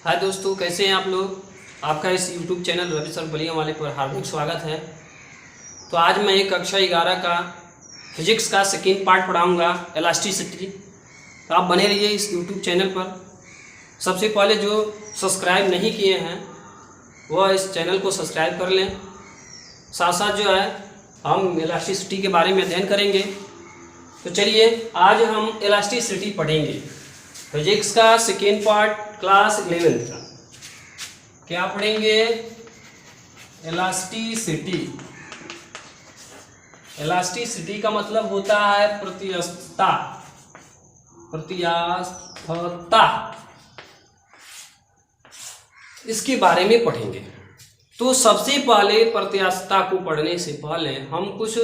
हाय दोस्तों, कैसे हैं आप लोग। आपका इस YouTube channel Ravi sir Ballia वाले पर हार्दिक स्वागत है। तो आज मैं एक कक्षा 11 का फिजिक्स का सेकेंड पार्ट पढ़ाऊंगा, इलास्टिसिटी। तो आप बने रहिए इस YouTube चैनल पर। सबसे पहले जो सब्सक्राइब नहीं किए हैं वह इस चैनल को सब्सक्राइब कर लें। साथ साथ जो है हम इलास्टिसिटी के बारे में अध्ययन करेंगे। तो चलिए आज हम इलास्टिसिटी पढ़ेंगे, फिजिक्स का सेकेंड पार्ट, क्लास 11 का। क्या पढ़ेंगे? इलास्टिसिटी। इलास्टिसिटी का मतलब होता है प्रत्यास्थता। प्रत्यास्थता इसके बारे में पढ़ेंगे। तो सबसे पहले प्रत्यास्थता को पढ़ने से पहले हम कुछ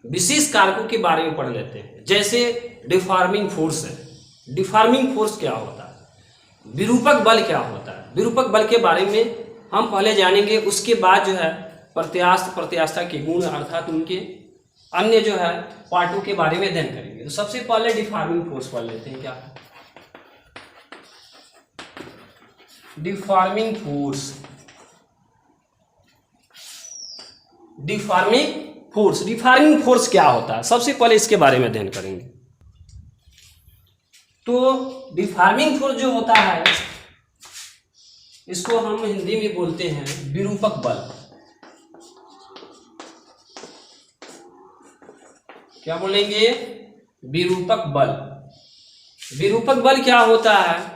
विशेष कारकों के बारे में पढ़ लेते हैं। जैसे डिफॉर्मिंग फोर्स है। डिफॉर्मिंग फोर्स क्या होता है, विरूपक बल क्या होता है, विरूपक बल के बारे में हम पहले जानेंगे। उसके बाद जो है प्रत्यास्थता के गुण अर्थात उनके अन्य जो है पार्टों के बारे में अध्ययन करेंगे। तो सबसे पहले डिफॉर्मिंग फोर्स पढ़ लेते हैं। क्या है डिफॉर्मिंग फोर्स? डिफॉर्मिंग फोर्स क्या होता है, सबसे पहले इसके बारे में अध्ययन करेंगे। तो डिफॉर्मिंग फोर्स जो होता है इसको हम हिंदी में बोलते हैं विरूपक बल। क्या बोलेंगे? विरूपक बल। विरूपक बल क्या होता है?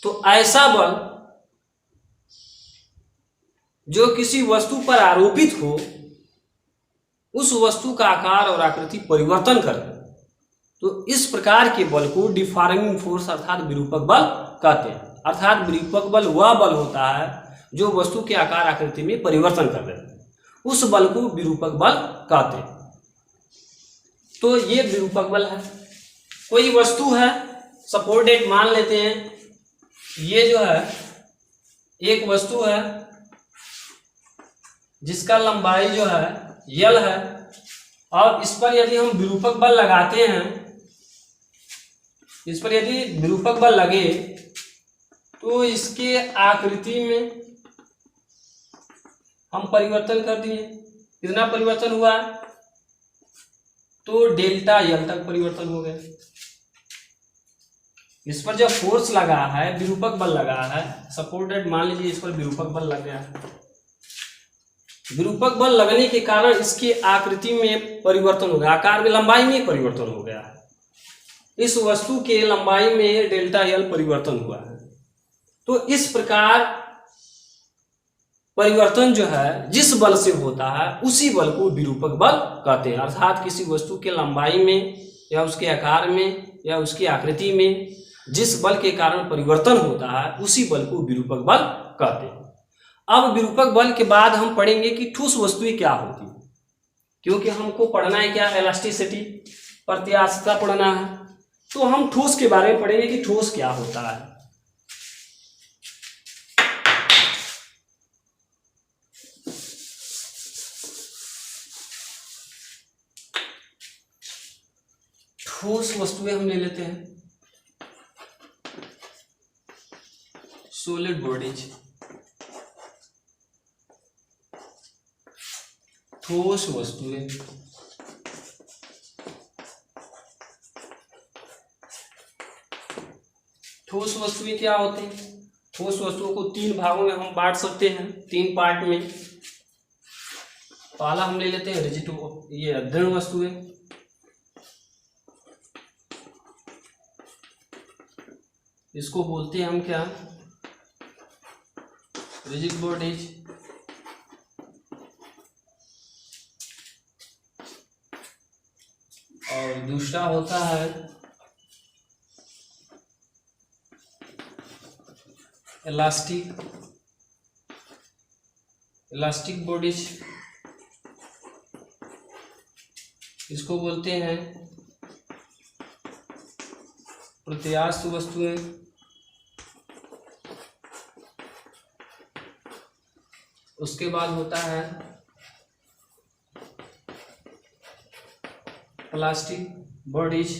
तो ऐसा बल जो किसी वस्तु पर आरोपित हो, उस वस्तु का आकार और आकृति परिवर्तन करे। तो इस प्रकार के बल को डिफॉर्मिंग फोर्स अर्थात विरूपक बल कहते हैं। अर्थात विरूपक बल वह बल होता है जो वस्तु के आकार आकृति में परिवर्तन कर देता है, उस बल को विरूपक बल कहते हैं। तो ये विरूपक बल है। कोई वस्तु है, सपोर्टेड मान लेते हैं, ये जो है एक वस्तु है जिसका लंबाई जो है L है, और इस पर यदि हम विरूपक बल लगाते हैं, इस पर यदि विरूपक बल लगे तो इसके आकृति में हम परिवर्तन कर दिए। कितना परिवर्तन हुआ? तो डेल्टा L तक परिवर्तन हो गया। इस पर जब फोर्स लगा है, विरूपक बल लगा है, सपोर्टेड मान लीजिए, इस पर विरूपक बल लग गया। विरूपक बल लगने के कारण इसकी आकृति में परिवर्तन हो गया, आकार में, लंबाई में परिवर्तन हो गया है। इस वस्तु के लंबाई में डेल्टा L परिवर्तन हुआ है। तो इस प्रकार परिवर्तन जो है जिस बल से होता है उसी बल को विरूपक बल कहते हैं। अर्थात किसी वस्तु के लंबाई में या उसके आकार में या उसकी आकृति में जिस बल के कारण परिवर्तन होता है उसी बल को विरूपक बल कहते हैं। अब विरूपक बल के बाद हम पढ़ेंगे कि ठोस वस्तुएं क्या होती है, क्योंकि हमको पढ़ना है क्या? इलास्टिसिटी, प्रत्यास्थता पढ़ना है। तो हम ठोस के बारे में पढ़ेंगे कि ठोस क्या होता है। ठोस वस्तुएं हम ले लेते हैं, सॉलिड बॉडीज। ठोस वस्तुएं, ठोस वस्तुएं क्या होते हैं? ठोस वस्तुओं को तीन भागों में हम बांट सकते हैं, तीन पार्ट में। पहला हम ले लेते हैं रिजिड, ये दृढ़ वस्तुएं। इसको बोलते हैं हम क्या? Rigid bodies. और दूसरा होता है इलास्टिक बॉडीज। इसको बोलते हैं प्रत्यास्थ वस्तुएं। उसके बाद होता है प्लास्टिक बॉडीज।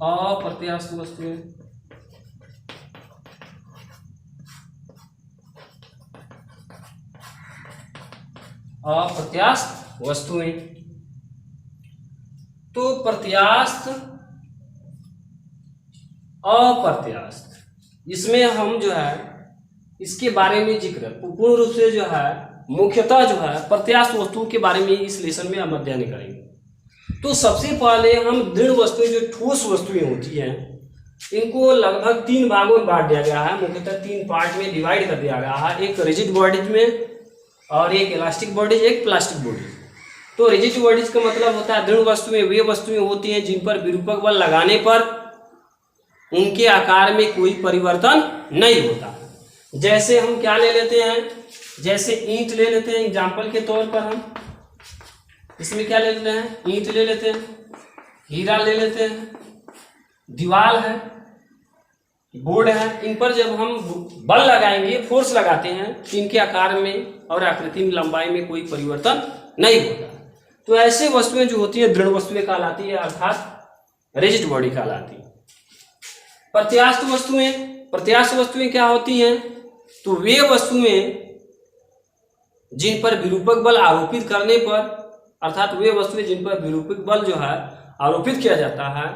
अप्रत्यास्थ वस्तुएं, अप्रत्यास्थ वस्तुएं। तो प्रत्यास्थ, अप्रत्यास्थ, इसमें हम जो है इसके बारे में जिक्र पूर्ण रूप से जो है मुख्यतः जो है प्रत्यास्थ वस्तुओं के बारे में इस लेसन में हम अध्ययन करेंगे। तो सबसे पहले हम दृढ़ वस्तुएं, जो ठोस वस्तुएं होती हैं, इनको लगभग 3 भागों में बांट दिया गया है, मुख्यतः 3 पार्ट में डिवाइड कर दिया गया है, एक रिजिड बॉडीज में और एक इलास्टिक बॉडीज, एक प्लास्टिक बॉडीज। तो रिजिड बॉडीज का मतलब होता है दृढ़ वस्तुएं वे वस्तुएं होती हैं जिन पर विरूपक बल लगाने पर उनके आकार में कोई परिवर्तन नहीं होता। जैसे हम क्या ले लेते हैं, जैसे ईंट ले लेते हैं एग्जाम्पल के तौर पर, हम इसमें क्या ले लेते हैं, ईंट ले लेते हैं, हीरा ले लेते हैं, दीवार है, बोर्ड है, इन पर जब हम बल लगाएंगे, फोर्स लगाते हैं, तो इनके आकार में और आकृति में, लंबाई में कोई परिवर्तन नहीं होता। तो ऐसे वस्तुएं जो होती है दृढ़ वस्तुएं कहलाती है, अर्थात रिजिड बॉडी कहलाती है। प्रत्यास्थ वस्तुएं, प्रत्यास्थ वस्तुएं क्या होती हैं, तो वे वस्तुएं जिन पर विरूपक बल आरोपित करने पर, अर्थात वे वस्तुएं जिन पर विरूपक बल जो है आरोपित किया जाता है,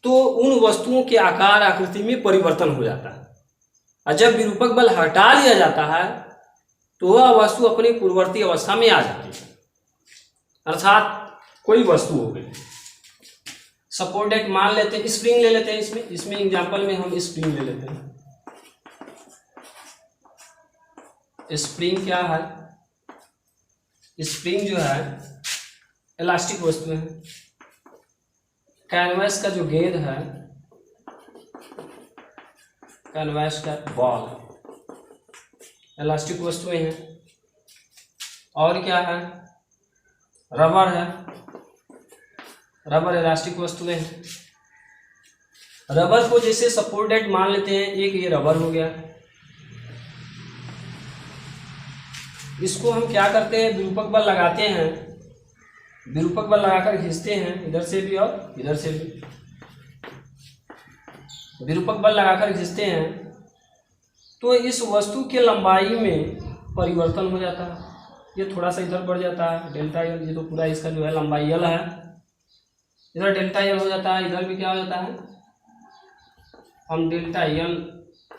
तो उन वस्तुओं के आकार आकृति में परिवर्तन हो जाता है। और जब विरूपक बल हटा लिया जाता है तो वह वस्तु अपनी पूर्ववर्ती अवस्था में आ जाती है। अर्थात कोई वस्तु हो गई, सपोर्टेड मान लेते हैं, स्प्रिंग ले लेते हैं, इसमें एग्जांपल में हम स्प्रिंग ले लेते हैं। स्प्रिंग क्या है, स्प्रिंग जो है इलास्टिक वस्तु है। कैनवास का जो गेंद है, कैनवास का बॉल इलास्टिक वस्तुएं हैं। और क्या है, रबर है, रबर इलास्टिक वस्तुएं हैं। रबर को जैसे सपोर्टेड मान लेते हैं, एक ये रबर हो गया, इसको हम क्या करते हैं, विरूपक बल लगाते हैं, विरूपक बल लगाकर खींचते हैं, इधर से भी और इधर से भी विरूपक बल लगाकर खींचते हैं, तो इस वस्तु के लंबाई में परिवर्तन हो जाता है। ये थोड़ा सा इधर बढ़ जाता है, डेल्टा एल, ये तो पूरा इसका जो है लंबाई एल है, इधर डेल्टा एल हो जाता है, इधर भी क्या हो जाता है, हम डेल्टा एल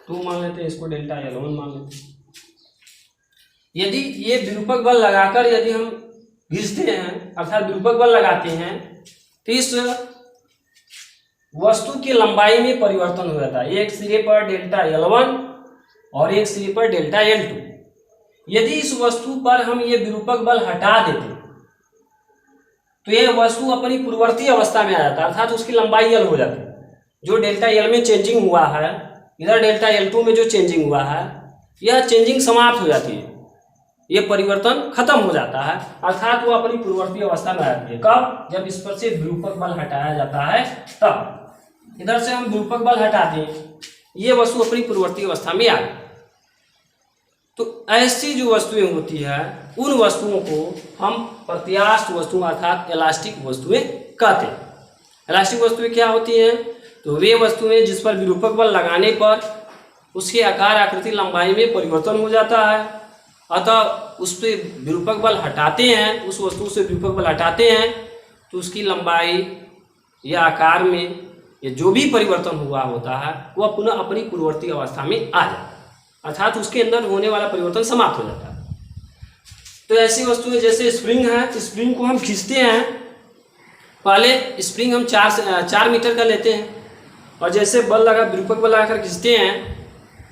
2 मान लेते हैं, इसको डेल्टा एल 1 मान लेते हैं। यदि ये विरूपक बल लगाकर यदि हम खींचते हैं, अर्थात विरूपक बल लगाते हैं, तो इस वस्तु की लंबाई में परिवर्तन हो जाता है। एक सिरे पर डेल्टा L1 और एक सिरे पर डेल्टा L2। यदि इस वस्तु पर हम ये विरूपक बल हटा देते तो यह वस्तु अपनी पूर्ववर्ती अवस्था में आ जाता है, अर्थात उसकी लंबाई L हो जाती है। जो डेल्टा L में चेंजिंग हुआ है, इधर डेल्टा L2 में जो चेंजिंग हुआ है, यह चेंजिंग समाप्त हो जाती है, ये परिवर्तन खत्म हो जाता है, अर्थात वो अपनी पूर्ववर्ती अवस्था में आ जाती है। कब, जब इस पर से विरूपक बल हटाया जाता है तब। इधर से हम विरूपक बल हटा दें, ये वस्तु अपनी पूर्ववर्ती अवस्था में आ गई। तो ऐसी जो वस्तुएं होती है, उन वस्तुओं को हम प्रत्यास्थ वस्तु अर्थात इलास्टिक वस्तुएं कहते हैं। इलास्टिक वस्तुएं क्या होती हैं, तो वे वस्तुएं जिस पर विरूपक बल लगाने पर उसके आकार आकृति लंबाई में परिवर्तन हो जाता है, अतः उस पर विरूपक बल हटाते हैं, उस वस्तु से विरूपक बल हटाते हैं तो उसकी लंबाई या आकार में या जो भी परिवर्तन हुआ होता है वह पुनः अपनी पूर्ववर्ती अवस्था में आ जाता है, अर्थात उसके अंदर होने वाला परिवर्तन समाप्त हो जाता है। तो ऐसी वस्तुएं जैसे स्प्रिंग है, स्प्रिंग को हम खींचते हैं, पहले स्प्रिंग हम 4 मीटर का लेते हैं और जैसे बल लगा विरूपक बल लगाकर खींचते हैं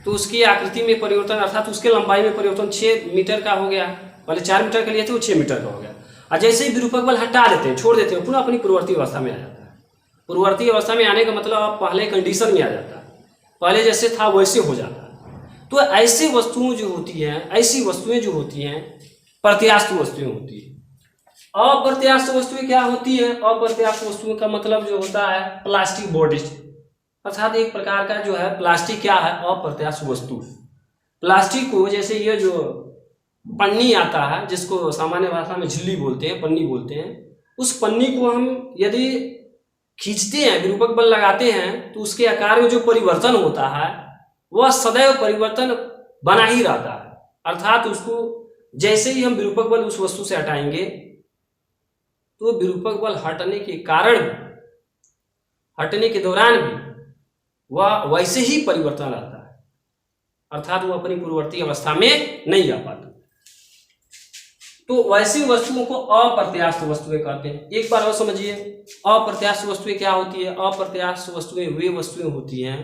तो उसकी आकृति में परिवर्तन अर्थात उसके लंबाई में परिवर्तन 6 मीटर का हो गया। पहले 4 मीटर का लिए थे, वो 6 मीटर का हो गया। और जैसे ही विरूपक बल हटा देते हैं, छोड़ देते हैं, पुनः अपनी पूर्ववर्ती अवस्था में आ जाता है। पूर्ववर्ती अवस्था में आने का मतलब आप पहले कंडीशन में आ जाता है, पहले जैसे था वैसे हो जाता है। तो ऐसी वस्तुएं जो होती हैं, ऐसी वस्तुएं जो होती हैं प्रत्यास्थ वस्तुएं होती है। अप्रत्यास्थ वस्तुएं क्या होती है, अप्रत्यास्थ वस्तुओं का मतलब जो होता है प्लास्टिक बॉडीज, अर्थात एक प्रकार का जो है प्लास्टिक क्या है, अप्रत्यास्थ वस्तु। प्लास्टिक को जैसे ये जो पन्नी आता है, जिसको सामान्य भाषा में झिल्ली बोलते हैं, पन्नी बोलते हैं, उस पन्नी को हम यदि खींचते हैं, विरूपक बल लगाते हैं, तो उसके आकार में जो परिवर्तन होता है वह सदैव परिवर्तन बना ही रहता है। अर्थात उसको जैसे ही हम विरूपक बल उस वस्तु से हटाएंगे तो विरूपक बल हटने के कारण, हटने के दौरान भी वह वैसे ही परिवर्तन रहता है, अर्थात वो अपनी पूर्ववर्ती अवस्था में नहीं आ पाता। तो वैसी वस्तुओं को अप्रत्यास्थ वस्तुएं कहते हैं। एक बार और समझिए, अप्रत्यास्थ वस्तुएं क्या होती है? अप्रत्यास्थ वस्तुएं वे वस्तुएं होती हैं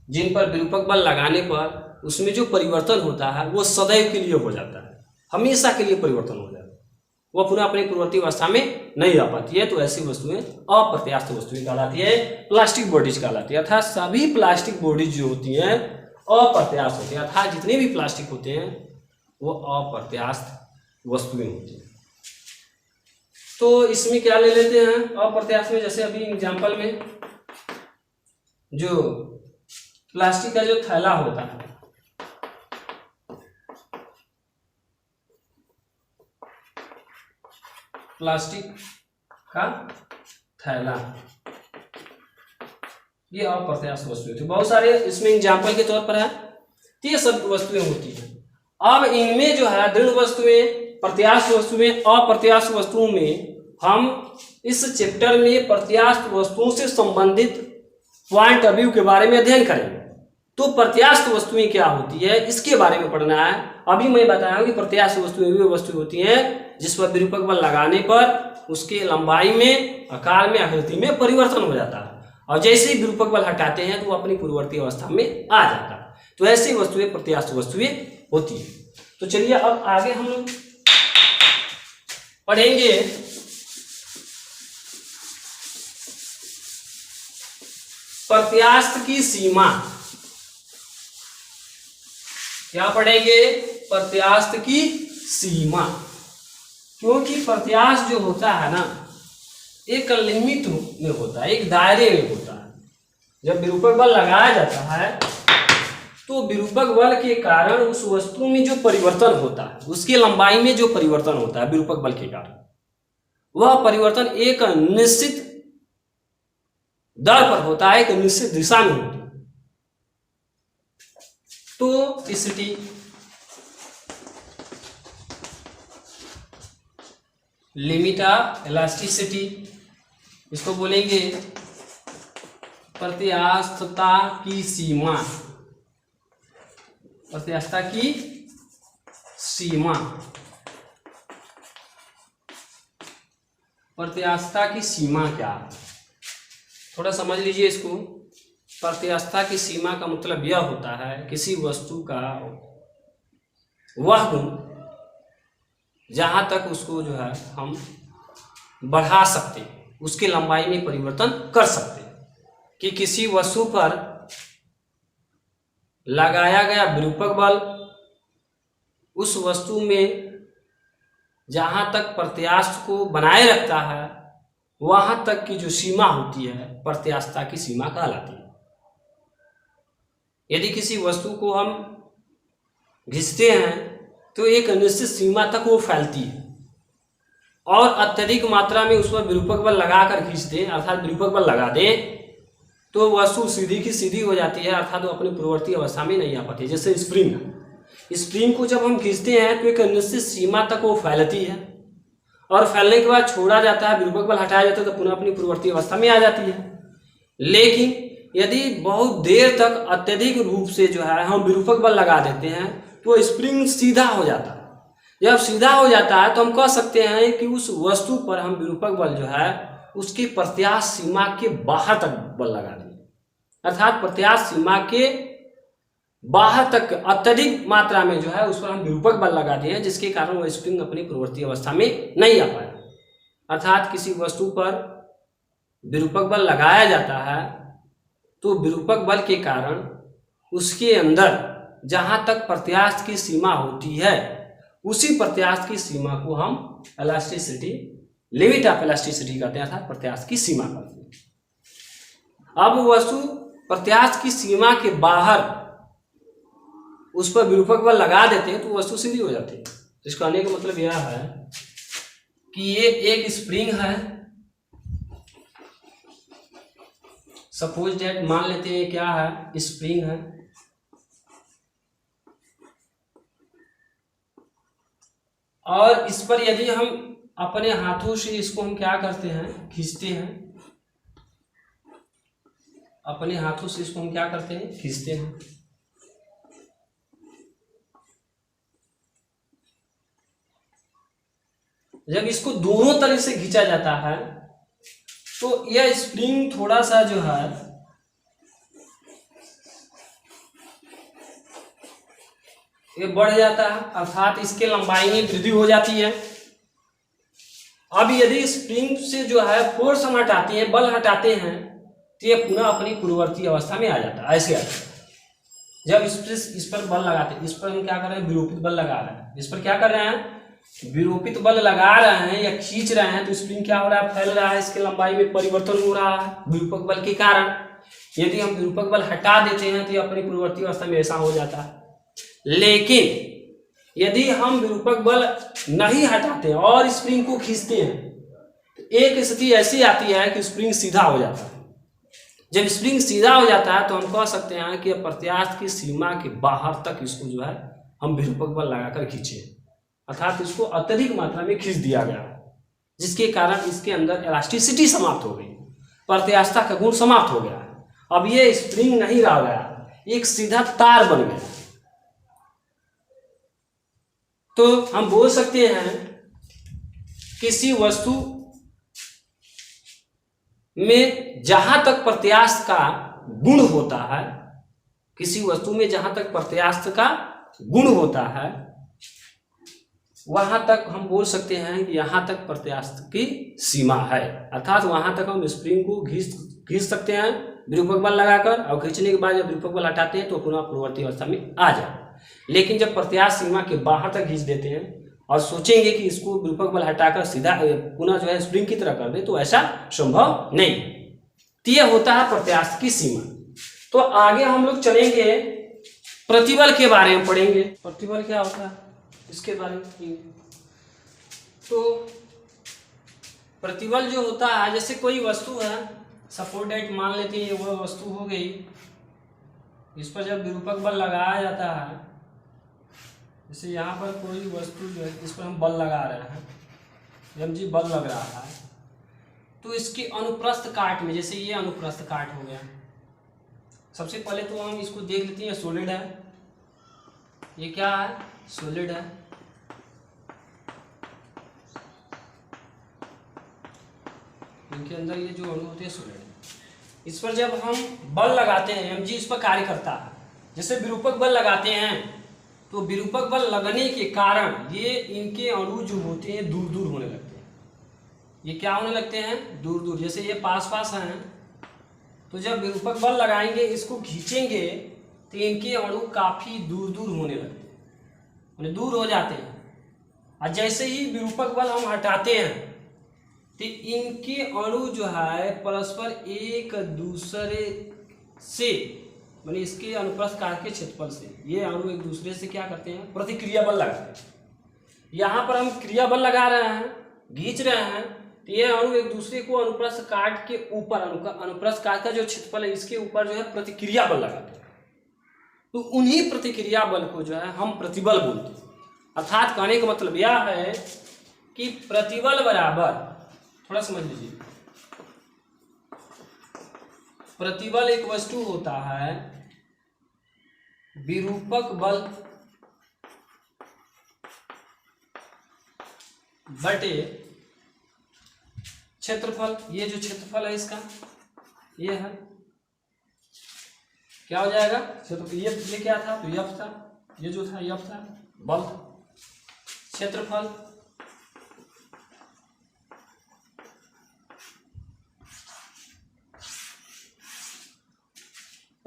जिन पर विरूपक बल लगाने पर उसमें जो परिवर्तन होता है वो सदैव के लिए हो जाता है, हमेशा के लिए परिवर्तन हो जाता है, वह पुनः अपनी पूर्ववर्ती अवस्था में नहीं आ पाती है। तो ऐसी वस्तुएं अप्रत्यास्थ वस्तुएं कहलाती है, प्लास्टिक बॉडीज कहलाती है। अर्थात सभी प्लास्टिक बॉडीज जो होती हैं अप्रत्यास्थ होती हैं, अर्थात जितने भी प्लास्टिक होते हैं वो अप्रत्यास्थ वस्तुएं होती हैं। तो इसमें क्या ले लेते हैं अप्रत्यास्थ में? जैसे अभी एग्जांपल में जो प्लास्टिक का जो थैला होता है, प्लास्टिक का थैला, ये अप्रत्यास्थ वस्तुएं थी। बहुत सारे इसमें एग्जांपल के तौर पर है, तो ये सब वस्तुएं होती हैं। अब इनमें जो है दृढ़ वस्तुएं, प्रत्यास्थ वस्तुएं, अप्रत्यास्थ वस्तुओं में हम इस चैप्टर में प्रत्यास्थ वस्तुओं से संबंधित पॉइंट ऑफ व्यू के बारे में अध्ययन करेंगे। तो प्रत्यास्थ वस्तुएं क्या होती है इसके बारे में पढ़ना है। अभी मैं बताया कि प्रत्यास्थ वस्तुएं वे वस्तुएं होती हैं जिस पर विरूपक बल लगाने पर उसके लंबाई में, आकार में, आकृति में परिवर्तन हो जाता है, और जैसे ही विरूपक बल हटाते हैं तो वो अपनी पूर्ववर्ती अवस्था में आ जाता है। तो ऐसी वस्तुएं प्रत्यास्थ वस्तुएं होती है। तो चलिए अब आगे हम लोग पढ़ेंगे प्रत्यास्थ की सीमा। क्या पढ़ेंगे? प्रत्यास्थ की सीमा। क्योंकि प्रत्यास्थ जो होता है ना, एक लिमिट में होता है, एक दायरे में होता है। जब विरूपक बल लगाया जाता है तो विरूपक बल के कारण उस वस्तु में जो परिवर्तन होता है, उसकी लंबाई में जो परिवर्तन होता है विरूपक बल के कारण, वह परिवर्तन एक निश्चित दर पर होता है, एक निश्चित दिशा में होता है। तो इसकी लिमिट ऑफ इलास्टिसिटी, इसको बोलेंगे प्रत्यास्थता की सीमा। प्रत्यास्थता की सीमा, प्रत्यास्थता की सीमा क्या है? थोड़ा समझ लीजिए इसको। प्रत्यास्थता की सीमा का मतलब यह होता है किसी वस्तु का वह गुण जहां तक उसको जो है हम बढ़ा सकते हैं, उसकी लंबाई में परिवर्तन कर सकते हैं। कि किसी वस्तु पर लगाया गया विरूपक बल उस वस्तु में जहां तक प्रत्यास्थ को बनाए रखता है वहां तक की जो सीमा होती है प्रत्यास्थता की सीमा कहलाती है। यदि किसी वस्तु को हम घिसते हैं तो एक निश्चित सीमा तक वो फैलती है, और अत्यधिक मात्रा में उस पर विरूपक बल लगाकर खींच दें, अर्थात विरूपक बल लगा दें, तो वस्तु सीधी की सीधी हो जाती है, अर्थात वो अपनी पूर्ववर्ती अवस्था में नहीं आ पाती है। जैसे स्प्रिंग को जब हम खींचते हैं तो एक निश्चित सीमा तक वो फैलती है, और फैलने के बाद छोड़ा जाता है, विरूपक बल हटाया जाता है तो पुनः अपनी पूर्ववर्ती अवस्था में आ जाती है। लेकिन यदि बहुत देर तक अत्यधिक रूप से जो है हम विरूपक बल लगा देते हैं तो स्प्रिंग सीधा हो जाता है। जब सीधा हो जाता है तो हम कह सकते हैं कि उस वस्तु पर हम विरूपक बल जो है उसकी प्रत्यास्थ सीमा के बाहर तक बल लगा दिए, अर्थात प्रत्यास्थ सीमा के बाहर तक अत्यधिक मात्रा में जो है उस पर हम विरूपक बल लगा दिए, जिसके कारण वह स्प्रिंग अपनी पूर्ववर्ती अवस्था में नहीं आ पाया। अर्थात किसी वस्तु पर विरूपक बल लगाया जाता है तो विरूपक बल के कारण उसके अंदर जहां तक प्रत्यास्थ की सीमा होती है उसी प्रत्यास्थ की सीमा को हम इलास्टिसिटी, लिमिट ऑफ इलास्टिसिटी कहते हैं, अर्थात प्रत्यास्थ की सीमा कहते हैं। अब वस्तु प्रत्यास्थ की सीमा के बाहर उस पर विरूपक बल लगा देते हैं तो वस्तु सीधी हो जाती है। इसको कहने का मतलब यह है कि ये एक स्प्रिंग है, सपोज डेट मान लेते हैं क्या है, स्प्रिंग है, और इस पर यदि हम अपने हाथों से इसको हम क्या करते हैं, खींचते हैं, अपने हाथों से इसको हम क्या करते हैं, खींचते हैं। जब इसको दोनों तरह से खींचा जाता है तो यह स्प्रिंग थोड़ा सा जो है ये बढ़ जाता है, अर्थात इसके लंबाई में वृद्धि हो जाती है। अब यदि स्प्रिंग से जो है फोर्स हम हटाते हैं, बल हटाते हैं, तो ये पुनः अपनी पूर्ववर्ती अवस्था में आ जाता है, ऐसे आता है। जब इस पर बल लगाते हैं, इस पर हम क्या कर रहे हैं, विरूपित बल लगा रहे हैं, इस पर क्या कर रहे हैं, विरूपित बल लगा रहे हैं या खींच रहे हैं, तो स्प्रिंग क्या हो रहा है, फैल रहा है, इसके लंबाई में परिवर्तन हो रहा है विरूपक बल के कारण। यदि हम विरूपक बल हटा देते हैं तो ये अपनी पूर्ववर्ती अवस्था में ऐसा हो जाता है। लेकिन यदि हम विरूपक बल नहीं हटाते और स्प्रिंग को खींचते हैं तो एक स्थिति ऐसी आती है कि स्प्रिंग सीधा हो जाता है। जब स्प्रिंग सीधा हो जाता है तो हम कह सकते हैं कि प्रत्यास्थ की सीमा के बाहर तक इसको जो है हम विरूपक बल लगाकर खींचे, अर्थात इसको अत्यधिक मात्रा में खींच दिया गया, जिसके कारण इसके अंदर इलास्टिसिटी समाप्त हो गई, प्रत्यास्थता का गुण समाप्त हो गया। अब ये स्प्रिंग नहीं रह गया, एक सीधा तार बन गया। तो हम बोल सकते हैं किसी वस्तु में जहां तक प्रत्यास्थ का गुण होता है, किसी वस्तु में जहां तक प्रत्यास्थ का गुण होता है वहां तक हम बोल सकते हैं कि यहां तक प्रत्यास्थ की सीमा है, अर्थात वहां तक हम स्प्रिंग को खींच सकते हैं विरूपक बल लगाकर, और खींचने के बाद जब विरूपक बल हटाते हैं तो पुनः पूर्ववर्ती अवस्था में आ जाए। लेकिन जब प्रत्यास्थ सीमा के बाहर तक खींच देते हैं और सोचेंगे कि इसको विरूपक बल हटाकर सीधा पुनः जो है स्प्रिंग की तरह कर दे, तो ऐसा संभव नहीं। तो यह होता है प्रत्यास्थ की सीमा। तो आगे हम लोग चलेंगे, प्रतिबल के बारे में पढ़ेंगे। प्रतिबल क्या होता है इसके बारे में पढ़ेंगे। तो प्रतिबल जो होता है, जैसे कोई वस्तु है, सपोज डेट मान लेते हैं वह वस्तु हो गई, इस पर जब विरूपक बल लगाया जाता है, जैसे यहाँ पर कोई वस्तु जो है इस पर हम बल लगा रहे हैं, mg बल लग रहा है, तो इसके अनुप्रस्थ काट में, जैसे ये अनुप्रस्थ काट हो गया, सबसे पहले तो हम इसको देख लेते हैं, सॉलिड है, ये क्या है, सॉलिड है। इनके अंदर ये जो अणु होते हैं सॉलिड है। इस पर जब हम बल लगाते हैं, mg इस पर कार्य करता है, जैसे विरूपक बल लगाते हैं तो विरूपक बल लगने के कारण ये इनके अणु जो होते हैं दूर दूर होने लगते हैं। ये क्या होने लगते हैं, दूर दूर। जैसे ये पास पास हैं, तो जब विरूपक बल लगाएंगे, इसको खींचेंगे, तो इनके अणु काफी दूर दूर होने लगते हैं, मतलब दूर हो जाते हैं। और जैसे ही विरूपक बल हम हटाते हैं तो इनके अणु जो है परस्पर एक दूसरे से, माने इसके अनुप्रस्थ काट के क्षेत्रफल से ये अणु एक दूसरे से क्या करते हैं, प्रतिक्रिया बल लगाते हैं। यहाँ पर हम क्रिया बल लगा रहे हैं, खींच रहे हैं, तो ये अणु एक दूसरे को अनुप्रस्थ काट के ऊपर, अनुप्रस्थ काट का जो क्षेत्रफल है इसके ऊपर जो है प्रतिक्रिया बल लगाते हैं। तो उन्हीं प्रतिक्रिया बल को जो है हम प्रतिबल बोलते हैं। अर्थात कहने का मतलब यह है कि प्रतिबल बराबर, थोड़ा समझ लीजिए, प्रतिबल एक वस्तु होता है विरूपक बल बटे क्षेत्रफल। ये जो क्षेत्रफल है इसका, ये है, क्या हो जाएगा, क्षेत्रफल। ये क्या था, तो यफ था, ये जो था यफ था, बल, क्षेत्रफल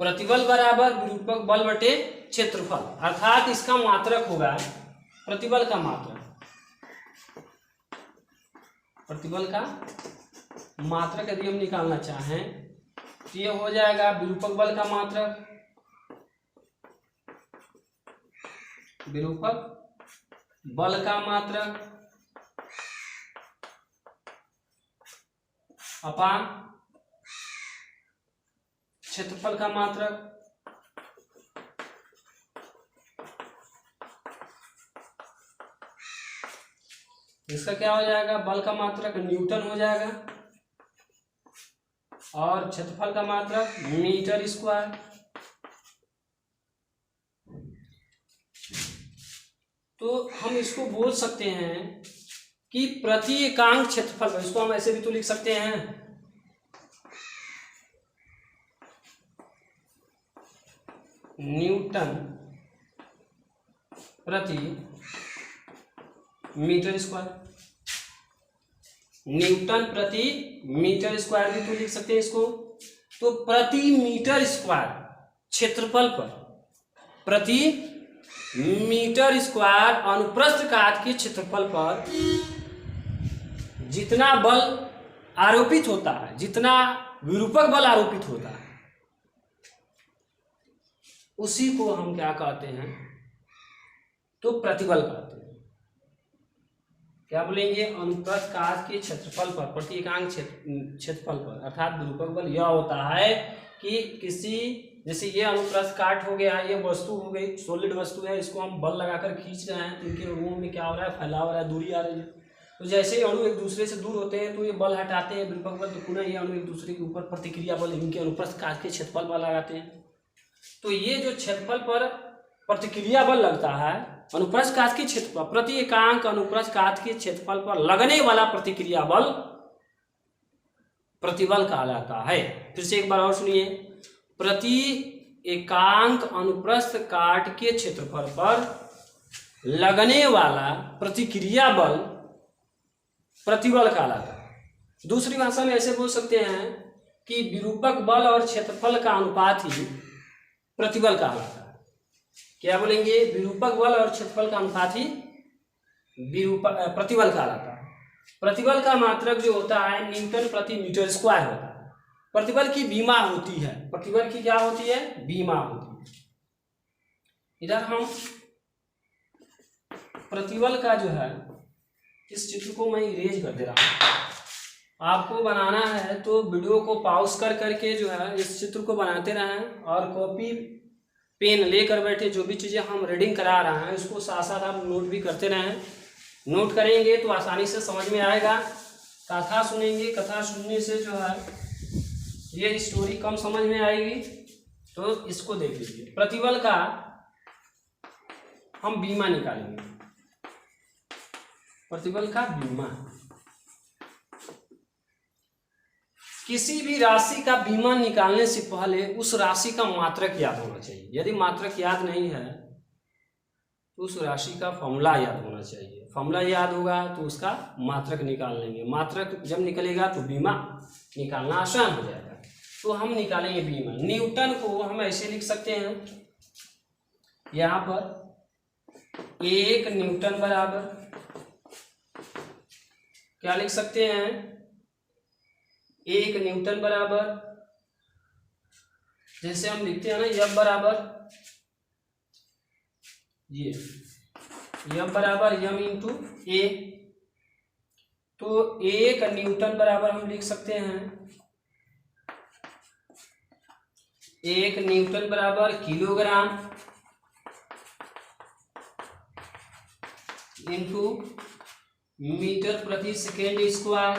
प्रतिबल बराबर विरूपक बल बटे क्षेत्रफल, अर्थात इसका मात्रक होगा प्रतिबल का मात्रक। प्रतिबल का मात्रक यदि हम निकालना चाहें तो ये हो जाएगा विरूपक बल का मात्रक, विरूपक बल का मात्रक अपान क्षेत्रफल का मात्रक इसका क्या हो जाएगा, बल का मात्रक न्यूटन हो जाएगा और क्षेत्रफल का मात्रक मीटर स्क्वायर। तो हम इसको बोल सकते हैं कि प्रति एकांक क्षेत्रफल, इसको हम ऐसे भी तो लिख सकते हैं, न्यूटन प्रति मीटर स्क्वायर। न्यूटन प्रति मीटर स्क्वायर भी तो लिख सकते हैं इसको। तो प्रति मीटर स्क्वायर क्षेत्रफल पर, प्रति मीटर स्क्वायर अनुप्रस्थ काट के क्षेत्रफल पर जितना बल आरोपित होता है, जितना विरूपक बल आरोपित होता है, उसी को हम क्या कहते हैं, तो प्रतिबल कहते हैं। क्या बोलेंगे, अनुप्रस्थ काट के क्षेत्रफल पर, प्रति एकांक क्षेत्रफल पर, अर्थात विरूपक बल यह होता है कि किसी, जैसे ये अनुप्रस्थ काट हो गया, ये वस्तु हो गई, सॉलिड वस्तु है, इसको हम बल लगाकर खींच रहे हैं, तो इनके अणुओं में क्या हो रहा है, फैलाव हो रहा है, दूरी आ रही है। तो जैसे ही अणु एक दूसरे से दूर होते हैं तो ये बल हटाते हैं विरूपक बल, तो पुनः ये अणु एक दूसरे के ऊपर प्रतिक्रिया बल इनके अनुप्रस्थ काट के क्षेत्रफल पर लगाते हैं। तो ये जो क्षेत्रफल पर प्रतिक्रिया बल लगता है, अनुप्रस्थ काट के क्षेत्रफल, प्रति एकांक अनुप्रस्थ काट के क्षेत्रफल पर लगने वाला प्रतिक्रिया बल प्रतिबल कहलाता है। फिर से एक बार और सुनिए, प्रति एकांक अनुप्रस्थ काट के क्षेत्रफल पर लगने वाला प्रतिक्रिया बल प्रतिबल कहलाता है। दूसरी भाषा में ऐसे बोल सकते हैं कि विरूपक बल और क्षेत्रफल का अनुपात ही प्रतिबल कहलाता है। क्या बोलेंगे, विरूपक बल और क्षेत्रफल का अनुपात ही प्रतिबल कहलाता है। प्रतिबल का मात्रक जो होता है न्यूटन प्रति मीटर स्क्वायर होता है। प्रतिबल की विमा होती है, प्रतिबल की क्या होती है, विमा होती है। इधर हम प्रतिबल का जो है, इस चित्र को मैं इरेज कर दे रहा हूं। आपको बनाना है तो वीडियो को पॉज कर करके जो है इस चित्र को बनाते रहें और कॉपी पेन लेकर बैठे, जो भी चीज़ें हम रीडिंग करा रहे हैं उसको साथ साथ आप नोट भी करते रहें। नोट करेंगे तो आसानी से समझ में आएगा। कथा सुनेंगे, कथा सुनने से जो है ये स्टोरी कम समझ में आएगी। तो इसको देख लीजिए, प्रतिबल का हम बीमा निकालेंगे, प्रतिबल का बीमा। किसी भी राशि का बीमा निकालने से पहले उस राशि का मात्रक याद होना चाहिए। यदि मात्रक याद नहीं है तो उस राशि का फॉर्मूला याद होना चाहिए। फॉर्मूला याद होगा तो उसका मात्रक निकाल लेंगे। मात्रक जब निकलेगा तो बीमा निकालना आसान हो जाएगा। तो हम निकालेंगे बीमा। न्यूटन को हम ऐसे लिख सकते हैं, यहाँ पर 1 न्यूटन बराबर क्या लिख सकते हैं, 1 न्यूटन बराबर, जैसे हम लिखते हैं ना F बराबर ये, F बराबर m इंटू ए। तो 1 न्यूटन बराबर हम लिख सकते हैं 1 न्यूटन बराबर किलोग्राम इंटू मीटर प्रति सेकेंड स्क्वायर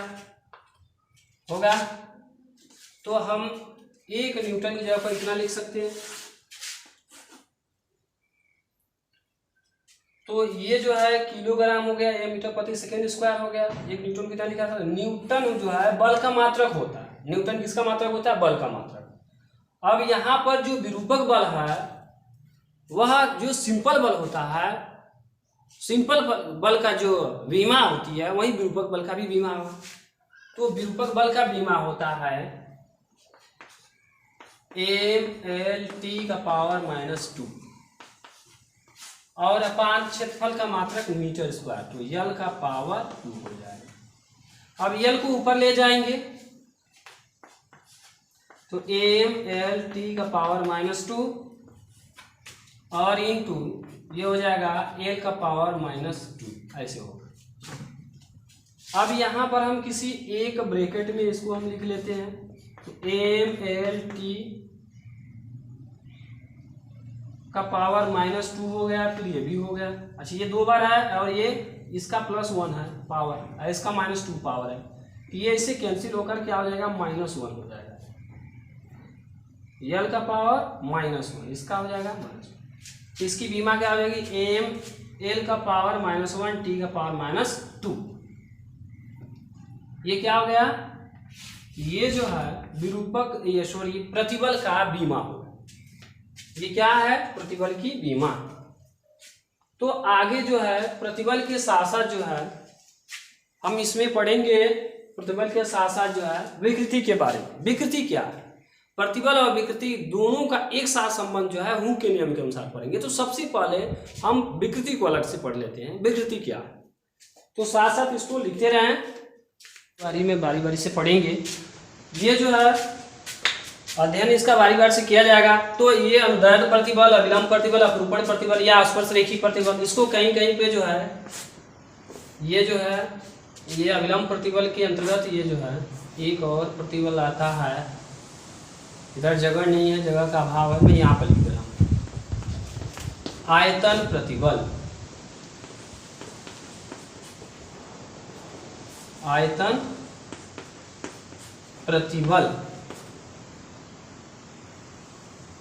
होगा। तो हम 1 न्यूटन की जगह पर इतना लिख सकते हैं। तो ये जो है किलोग्राम हो गया, ये मीटर प्रति सेकेंड स्क्वायर हो गया। 1 न्यूटन कितना लिखा था, न्यूटन जो है बल का मात्रक होता है। न्यूटन किसका मात्रक होता है, बल का मात्रक। अब यहाँ पर जो विरूपक बल है वह जो सिंपल बल होता है, सिंपल बल का जो बीमा होती है वही विरूपक बल का भी बीमा होगा। तो विरूपक बल का बीमा होता है mLT का पावर -2 और अपान क्षेत्रफल का मात्रक मीटर स्क्वायर, तो L का पावर 2 हो जाएगा। अब L को ऊपर ले जाएंगे तो mLT का पावर -2 और इंटू ये हो जाएगा L का पावर -2, ऐसे होगा। अब यहाँ पर हम किसी एक ब्रैकेट में इसको हम लिख लेते हैं। तो mLT का पावर -2 हो गया, फिर ये भी हो गया। अच्छा ये 2 बार है और ये इसका +1 है पावर और इसका -2 पावर है, तो ये इससे कैंसिल होकर क्या हो जाएगा, -1 हो जाएगा। यल का पावर -1 इसका हो जाएगा -1, तो इसकी बीमा क्या हो जाएगी, एम एल का पावर -1 टी का पावर -2। ये क्या हो गया, ये जो है विरूपक ये सॉरी प्रतिबल का बीमा होगा। ये क्या है, प्रतिबल की बीमा। तो आगे जो है प्रतिबल के साथ साथ जो है हम इसमें पढ़ेंगे, प्रतिबल के साथ साथ जो है विकृति के बारे में। विकृति क्या है, प्रतिबल और विकृति दोनों का एक साथ संबंध जो है हूक के नियम के अनुसार पढ़ेंगे। तो सबसे पहले हम विकृति को अलग से पढ़ लेते हैं, विकृति क्या है। तो साथ साथ इसको लिखते रहें, बारी बारी से पढ़ेंगे। ये जो है अध्ययन इसका बारी बारी से किया जाएगा। तो ये अनुदैर्ध्य प्रतिबल, अविलंब प्रतिबल, अपरूपण प्रतिबल या स्पर्श रेखी प्रतिबल, इसको कहीं कहीं पे जो है ये जो है ये अविलंब प्रतिबल के अंतर्गत ये जो है एक और प्रतिबल आता है। इधर जगह नहीं है, जगह का अभाव है, मैं यहाँ पर लिख रहा हूँ, आयतन प्रतिबल। आयतन प्रतिबल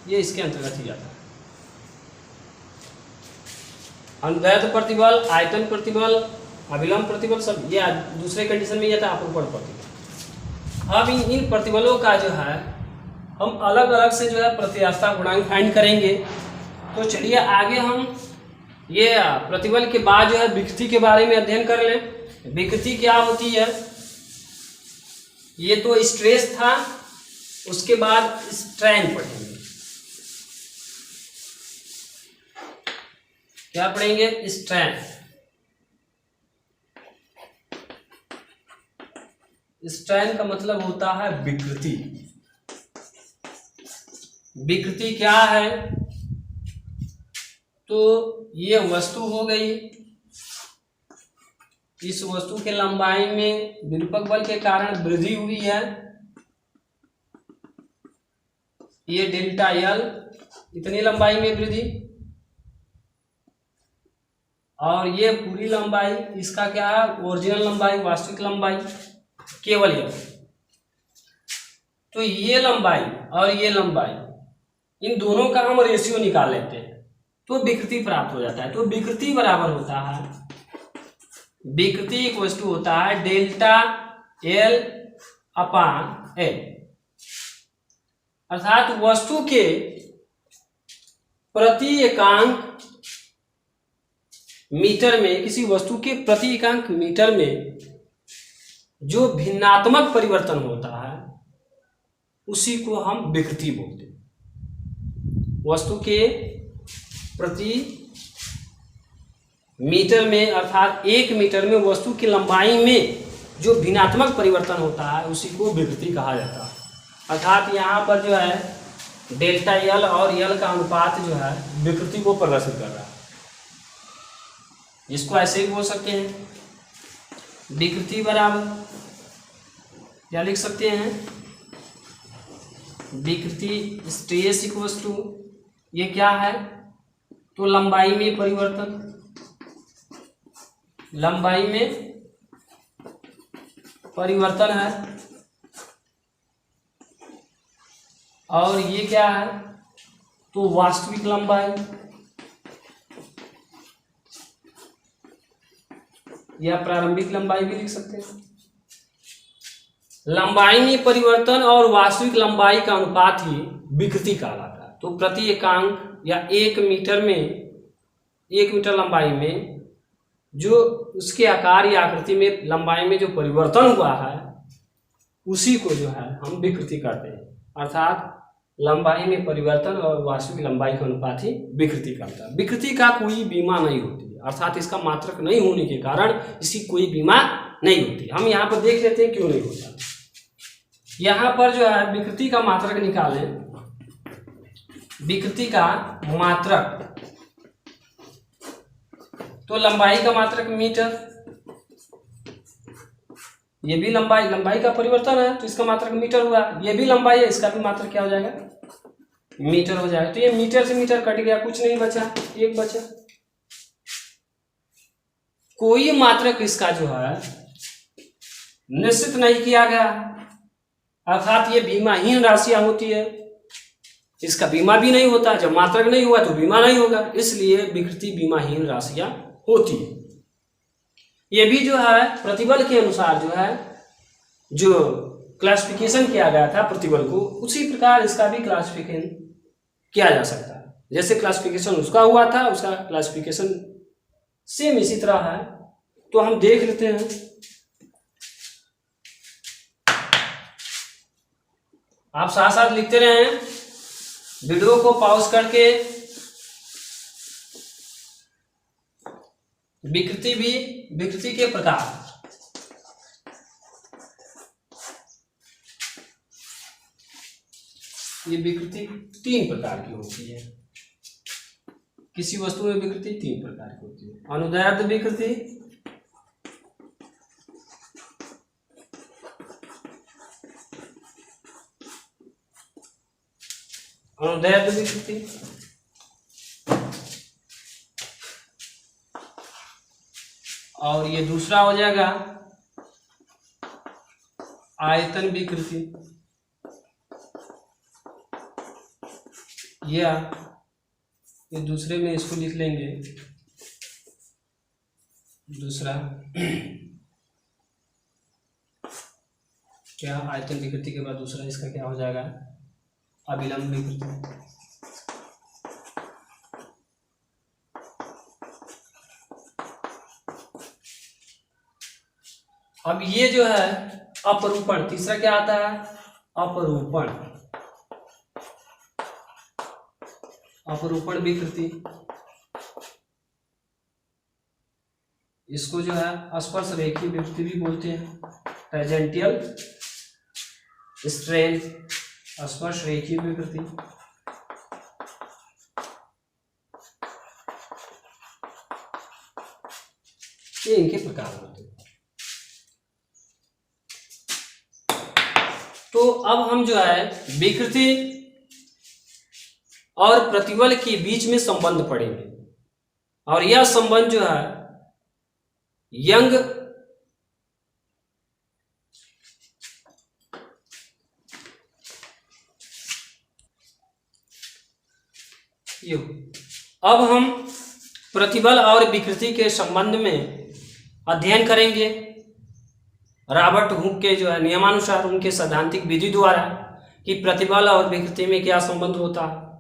ये इसके अंतर्गत ही आता है। अनुदैर्ध्य प्रतिबल, आयतन प्रतिबल, अविलंब प्रतिबल सब ये दूसरे कंडीशन में ये था अपरूपण प्रतिबल। अब इन प्रतिबलों का जो है हम अलग अलग से जो है प्रत्यास्थता गुणांक फाइंड करेंगे। तो चलिए आगे हम ये प्रतिबल के बाद जो है विकृति के बारे में अध्ययन कर लें। विकृति क्या होती है, ये तो स्ट्रेस था, उसके बाद स्ट्रेन पढ़ेंगे। क्या पढ़ेंगे, स्ट्रेन। स्ट्रेन का मतलब होता है विकृति। विकृति क्या है, तो ये वस्तु हो गई, इस वस्तु के लंबाई में विरूपक बल के कारण वृद्धि हुई है, ये डेल्टा एल इतनी लंबाई में वृद्धि, और ये पूरी लंबाई इसका क्या है, ओरिजिनल लंबाई, वास्तविक लंबाई केवल ये। तो ये लंबाई और ये लंबाई, इन दोनों का हम रेशियो निकाल लेते हैं तो विकृति प्राप्त हो जाता है। तो विकृति बराबर होता है, विकृति इक्वल टू होता है डेल्टा एल अपान एल, अर्थात वस्तु के प्रति एकांक मीटर में, किसी वस्तु के प्रति एकांक मीटर में जो भिन्नात्मक परिवर्तन होता है उसी को हम विकृति बोलते हैं। वस्तु के प्रति मीटर में अर्थात 1 मीटर में वस्तु की लंबाई में जो भिन्नात्मक परिवर्तन होता है उसी को विकृति कहा जाता है। अर्थात यहाँ पर जो है डेल्टा एल और एल का अनुपात जो है विकृति को प्रदर्शित कर रहा है। इसको ऐसे ही बोल सकते हैं, विकृति बराबर क्या लिख सकते हैं, विकृति स्ट्रेस इक्वल्स टू ये क्या है, तो लंबाई में परिवर्तन, लंबाई में परिवर्तन है, और ये क्या है, तो वास्तविक लंबाई या प्रारंभिक लंबाई भी लिख सकते हैं। लंबाई में परिवर्तन और वास्तविक लंबाई का अनुपात ही विकृति कहलाता है। तो प्रति एकांक या 1 मीटर में, 1 मीटर लंबाई में जो उसके आकार या आकृति में लंबाई में जो परिवर्तन हुआ है उसी को जो है हम विकृति कहते हैं। अर्थात लंबाई में परिवर्तन और वास्तविक लंबाई का अनुपात ही विकृति कहता है। विकृति का कोई बीमा नहीं होती, अर्थात इसका मात्रक नहीं होने के कारण इसकी कोई बीमा नहीं होती। हम यहाँ पर देख लेते हैं क्यों नहीं होता। यहाँ पर जो है विकृति का मात्रक निकालें, विकृति का मात्रक, तो लंबाई का मात्रक मीटर, ये भी लंबाई का परिवर्तन है तो इसका मात्रक मीटर हुआ, ये भी लंबाई है, इसका भी मात्रक क्या हो जाएगा, मीटर हो जाएगा। तो ये मीटर से मीटर कट गया, कुछ नहीं बचा, एक बचा। कोई मात्रक इसका जो है निश्चित नहीं किया गया, अर्थात ये बीमाहीन राशियां होती है। इसका बीमा भी नहीं होता, जब मात्रक नहीं हुआ तो बीमा नहीं होगा, इसलिए विकृति बीमाहीन राशियां होती है। ये भी जो है प्रतिबल के अनुसार जो है जो क्लासिफिकेशन किया गया था प्रतिबल को, उसी प्रकार इसका भी क्लासिफिकेशन किया जा सकता है। जैसे क्लासिफिकेशन उसका हुआ था, उसका क्लासिफिकेशन सेम इसी तरह है। तो हम देख लेते हैं। आप साथ साथ लिखते रहें, वीडियो को पॉज करके। विकृति के प्रकार। ये विकृति 3 प्रकार की होती है। किसी वस्तु में विकृति 3 प्रकार की होती है। अनुदैर्ध्य विकृति, अनुदैर्ध्य विकृति, और ये दूसरा हो जाएगा आयतन विकृति, या ये दूसरे में इसको लिख लेंगे। दूसरा क्या, आयतन विकृति के बाद दूसरा इसका क्या हो जाएगा, अभिलंब विकृति। अब ये जो है अपरूपण, तीसरा क्या आता है, अपरूपण, अपरूपण विकृति। इसको जो है स्पर्श रेखीय विकृति भी बोलते हैं, टेंजेंटियल स्ट्रेन, स्पर्श रेखीय विकृति। ये इनके प्रकार होते हैं। तो अब हम जो है विकृति और प्रतिबल के बीच में संबंध पढ़ेंगे, और यह संबंध जो है यंग अब हम प्रतिबल और विकृति के संबंध में अध्ययन करेंगे रॉबर्ट हुक के जो है नियमानुसार, उनके सैद्धांतिक विधि द्वारा, कि प्रतिबल और विकृति में क्या संबंध होता है।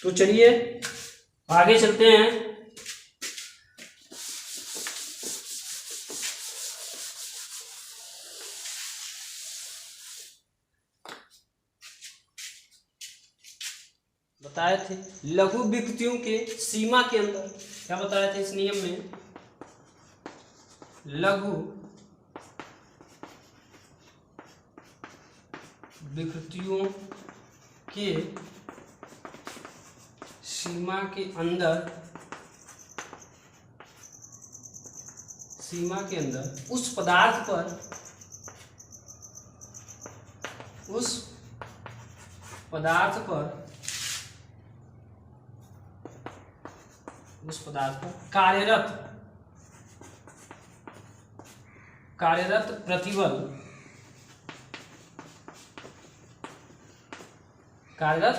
तो चलिए आगे चलते हैं। बताए थे लघु विकृतियों के सीमा के अंदर, क्या बताया था इस नियम में, लघु विकृतियों के सीमा के अंदर, सीमा के अंदर उस पदार्थ पर, उस पदार्थ पर, उस पदार्थ पर कार्यरत प्रतिबल, कार्यरत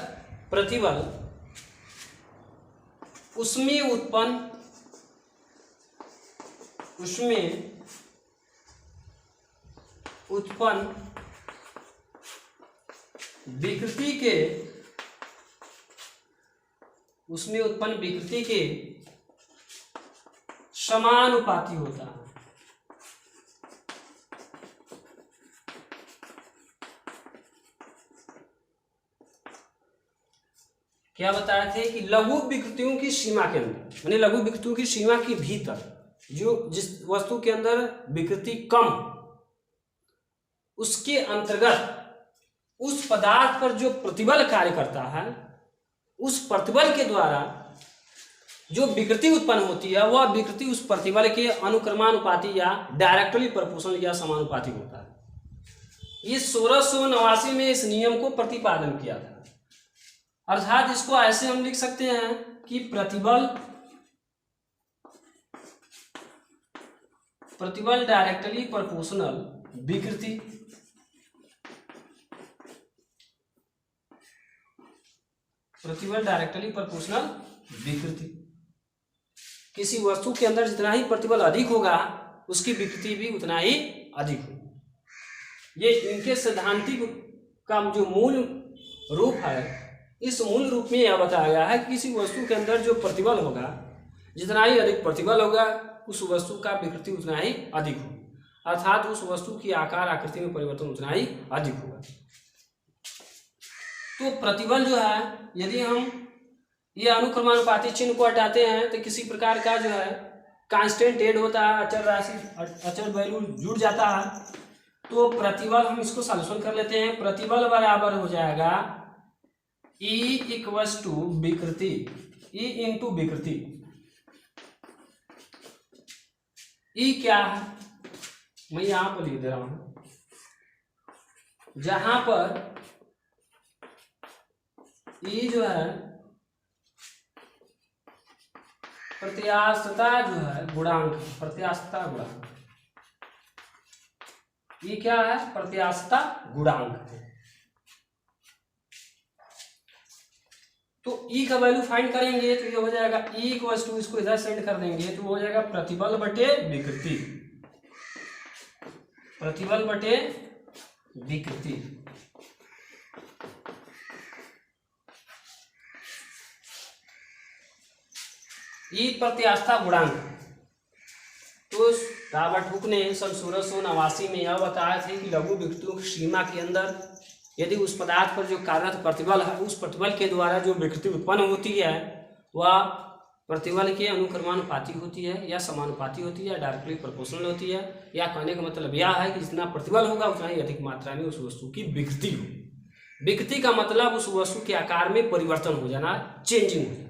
प्रतिबल उसमें उत्पन्न विकृति के, उसमें उत्पन्न विकृति के समानुपाती होता है। क्या बताए थे कि लघु विकृतियों की सीमा के अंदर, यानी लघु विकृतियों की सीमा के भीतर, जो जिस वस्तु के अंदर विकृति कम, उसके अंतर्गत उस पदार्थ पर जो प्रतिबल कार्य करता है, उस प्रतिबल के द्वारा जो विकृति उत्पन्न होती है, वह विकृति उस प्रतिबल के अनुक्रमानुपाती या डायरेक्टली प्रोपोर्शनल या समानुपाती होता है। ये 1689 में इस नियम को प्रतिपादन किया था। अर्थात इसको ऐसे हम लिख सकते हैं कि प्रतिबल डायरेक्टली प्रोपोर्शनल विकृति, प्रतिबल डायरेक्टली प्रोपोर्शनल विकृति। किसी वस्तु के अंदर जितना ही प्रतिबल अधिक होगा उसकी विकृति भी उतना ही अधिक होगी। ये इनके सैद्धांतिक का जो मूल रूप है, इस मूल रूप में यह बताया गया है कि किसी वस्तु के अंदर जो प्रतिबल होगा, जितना ही अधिक प्रतिबल होगा उस वस्तु का विकृति उतना ही अधिक होगा, अर्थात उस वस्तु की आकार आकृति में परिवर्तन उतना ही अधिक होगा। तो प्रतिबल जो है, यदि हम ये अनुक्रमानुपाती चिन्ह को हटाते हैं तो किसी प्रकार का जो है कांस्टेंट ऐड होता है, अचर राशि अचर वैल्यू जुड़ जाता है। तो प्रतिबल हम इसको सॉल्यूशन कर लेते हैं। प्रतिबल बराबर हो जाएगा E इक्वल्स टू विकृति, E इंटू विकृति। E क्या है, मैं यहां पर लिख दे रहा हूं, जहां पर E जो है प्रत्यास्थता जो है गुणांक, प्रत्यास्थता गुणांक। ये क्या है, प्रत्यास्थता गुणांक है। तो E का वैल्यू फाइंड करेंगे तो ये हो जाएगा E इक्वल्स टू, इसको इधर सेंड कर देंगे तो हो जाएगा प्रतिबल बटे विकृति, प्रतिबल बटे विकृति। ई प्रत्यास्था गुणांक। तो रॉबर्ट हुक ने सन 1689 में यह बताया था कि लघु विकृतियों की सीमा के अंदर यदि उस पदार्थ पर जो कार्यरत प्रतिबल है, उस प्रतिबल के द्वारा जो विकृति उत्पन्न होती है वह प्रतिबल के अनुक्रमानुपाती होती है या समानुपाती होती है, डायरेक्टली प्रोपोर्शनल होती है, या कहने का मतलब यह है कि जितना प्रतिबल होगा उतना ही अधिक मात्रा में उस वस्तु की विकृति हो। विकृति का मतलब उस वस्तु के आकार में परिवर्तन हो जाना, चेंजिंग हो जाना,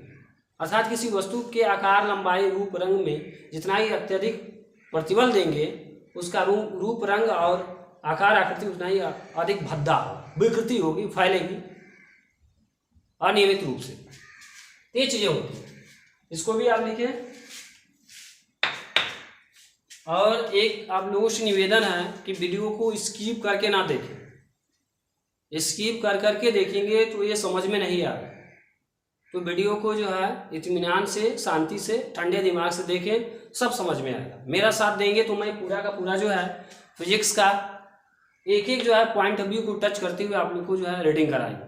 अर्थात किसी वस्तु के आकार, लंबाई, रूप, रंग में जितना ही अत्यधिक प्रतिबल देंगे उसका रूप, रंग और आकार आकृति उतना ही अधिक भद्दा हो, विकृति होगी, फैलेगी अनियमित रूप से। ये चीजें होती हैं, इसको भी आप लिखें। और एक आप लोगों से निवेदन है कि वीडियो को स्किप करके ना देखें, स्किप कर करके देखेंगे तो ये समझ में नहीं आएगा। तो वीडियो को जो है इत्मीनान से, शांति से, ठंडे दिमाग से देखें, सब समझ में आएगा। मेरा साथ देंगे तो मैं पूरा का पूरा जो है फिजिक्स का एक एक जो है पॉइंट ऑफ व्यू को टच करते हुए आप लोग को जो है रीडिंग कराएंगे।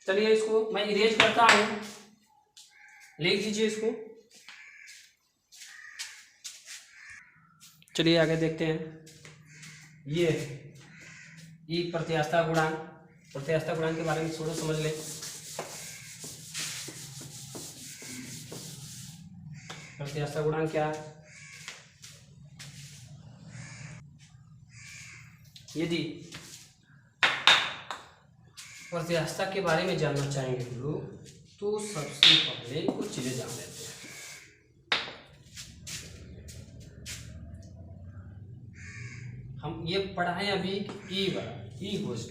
चलिए इसको मैं इरेज करता हूँ, लिख दीजिए इसको। चलिए आगे देखते हैं। ये ई प्रत्यास्था गुणांक, प्रत्यास्था गुणांक के बारे में थोड़ा समझ लें। प्रत्यास्था गुणांक क्या है? यदि प्रत्यास्था के बारे में जानना चाहेंगे हम लोग तो सबसे पहले कुछ चीजें जान लेते हैं। हम ये पढ़ाएं अभी ई बड़ा ई गोष्ठ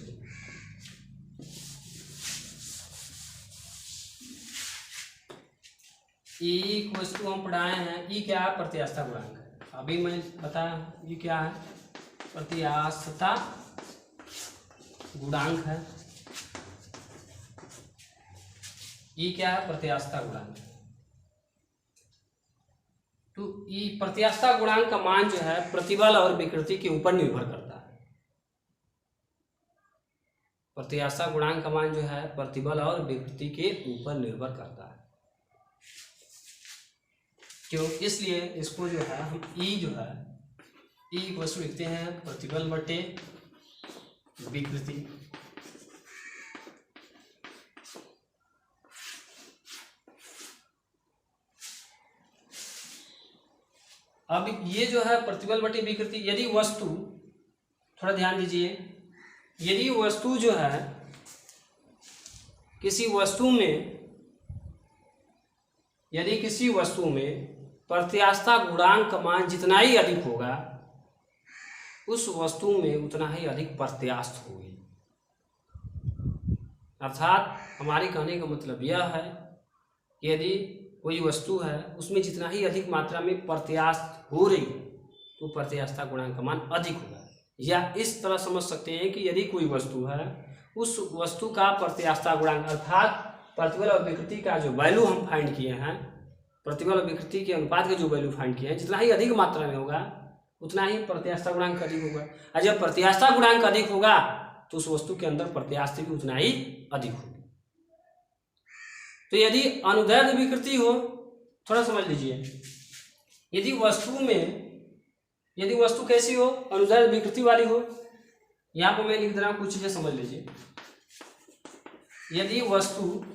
ई वस्तु हम पढ़ाए हैं। ई क्या है? प्रत्यास्था गुणांक है। अभी मैं बताया ये क्या है, प्रत्यास्थता गुणांक है। ई क्या है? प्रत्यास्था गुणांक। तो ई प्रत्यास्था गुणांक का मान जो है प्रतिबल और विकृति के ऊपर निर्भर करता है। प्रत्यास्था गुणांक का मान जो है प्रतिबल और विकृति के ऊपर निर्भर करता है। क्यों? इसलिए इसको जो है हम ई जो है ई को लिखते हैं प्रतिबल बटे विकृति। अब ये जो है प्रतिबल बटे विकृति, यदि वस्तु, थोड़ा ध्यान दीजिए, यदि वस्तु जो है किसी वस्तु में, यदि किसी वस्तु में प्रत्यास्था गुणांक का मान जितना ही अधिक होगा उस वस्तु में उतना ही अधिक प्रत्यास्थ होगी। अर्थात हमारे कहने का मतलब यह है कि यदि कोई वस्तु है उसमें जितना ही अधिक मात्रा में प्रत्यास्थ हो रही है तो प्रत्यास्थता गुणांक का मान अधिक होगा। या इस तरह समझ सकते हैं कि यदि कोई वस्तु है उस वस्तु का प्रत्यास्थता गुणांक अर्थात प्रतिबल और विकृति का जो वैल्यू हम फाइंड किए हैं, प्रतिबल और विकृति के अनुपात का जो वैल्यू फाइंड किए हैं, जितना ही अधिक मात्रा में होगा उतना ही प्रत्यास्थता गुणांक अधिक होगा। और जब प्रत्यास्थता गुणांक अधिक होगा तो उस वस्तु के अंदर प्रत्यास्थ भी उतना ही अधिक होगा। तो यदि अनुदैर्ध्य विकृति हो, थोड़ा समझ लीजिए, यदि वस्तु कैसी हो, अनुदैर्ध्य विकृति वाली हो, यहां पर मैं लिख दे रहा हूं, कुछ चीजें समझ लीजिए। यदि वस्तु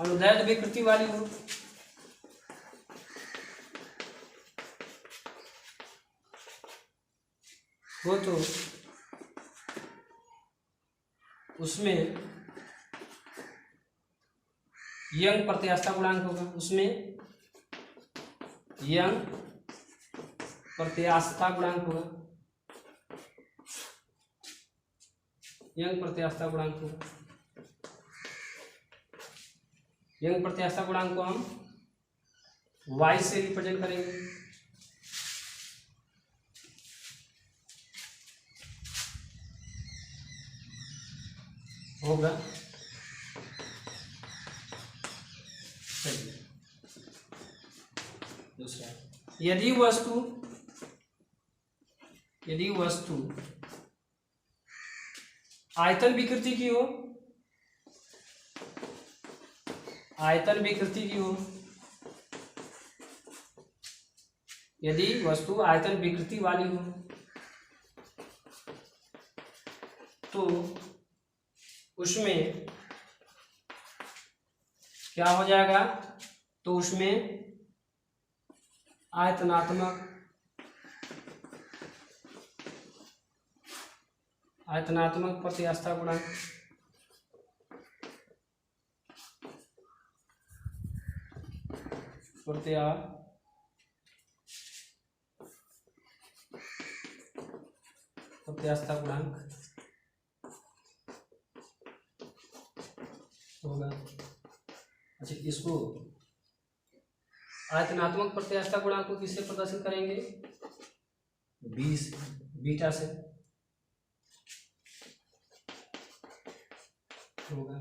अनुदैर्ध्य विकृति वाली हो तो उसमें यंग प्रत्यास्थता गुणांक होगा, उसमें यंग प्रत्यास्थता गुणांक होगा, यंग प्रत्यास्थता गुणांक होगा। यंग प्रत्यास्थता गुणांक को हम y से रिप्रेजेंट करेंगे। होगा दूसरा, यदि वस्तु आयतन विकृति की हो, आयतन विकृति की हो, यदि वस्तु आयतन विकृति वाली हो तो उसमें क्या हो जाएगा, तो उसमें आयतनात्मक प्रत्यास्थता गुणांक प्रत्यास्थता गुणांक होगा। अच्छा, इसको आयतनात्मक प्रत्यास्थता गुणांक को किससे प्रदर्शित करेंगे, बीटा से होगा।